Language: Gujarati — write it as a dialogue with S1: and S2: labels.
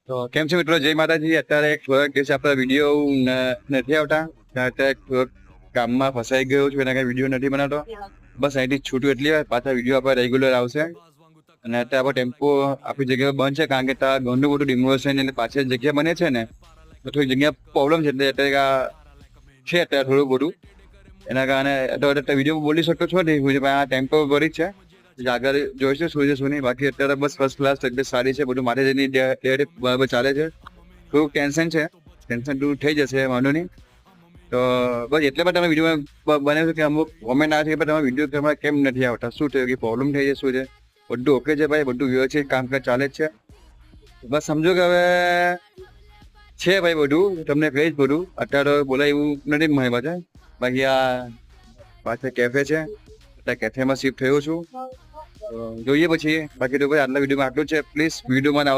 S1: તો કેમ છે મિત્રો, જય માતાજી। અત્યારે એક થોડાક દિવસ આપણા વિડીયો નથી આવતા, અત્યારે થોડોક કામમાં ફસાઈ ગયો છું, એના કારણે વિડીયો નથી બનાવતો। બસ અહીંથી છૂટું એટલી વાર પાછા વિડીયો આપણા રેગ્યુલર આવશે। અને અત્યારે આપણો ટેમ્પો આપણી જગ્યાએ બંધ છે, કારણ કે ત્યાં ઘણું મોટું ડિમોલેશન અને પાછળ જગ્યા બને છે ને, તો થોડી જગ્યા પ્રોબ્લેમ છે, એટલે અત્યારે છે અત્યારે થોડું બધું, એના કારણે અત્યારે વિડીયો બોલી શકતો છો નહીં, આ ટેમ્પો ભરી જ છે, આગળ જોઈશું શું છે શું નહીં। બાકી અત્યારે બસ ફર્સ્ટ ક્લાસ તબિયત સારી છે, બધું માતાજીની દયાથી બરાબર ચાલે છે। થોડુંક ટેન્શન છે, ટેન્શન દૂર થઈ જશે, વાંધો નહીં। તો બસ એટલે પણ તમે વિડીયો બનાવ્યું કે અમુક કોમેન્ટ આવે છે કે તમે વિડીયો તમારે કેમ નથી આવતા, શું થયું, કે પ્રોબ્લેમ થઈ જાય, શું છે? બધું ઓકે છે ભાઈ, બધું વ્યવસ્થિત કામકાજ ચાલે જ છે। બસ સમજો કે હવે છે ભાઈ, બધું તમને કહીશ બધું, અત્યારે બોલાય એવું નથી મારી પાસે। બાકી આ પાછળ કેફે છે, એટલે કેફેમાં શિફ્ટ થયો છું, જોઈએ પછી। બાકી તો ભાઈ આટલા વિડીયોમાં આટલું જ છે। પ્લીઝ વિડીયોમાં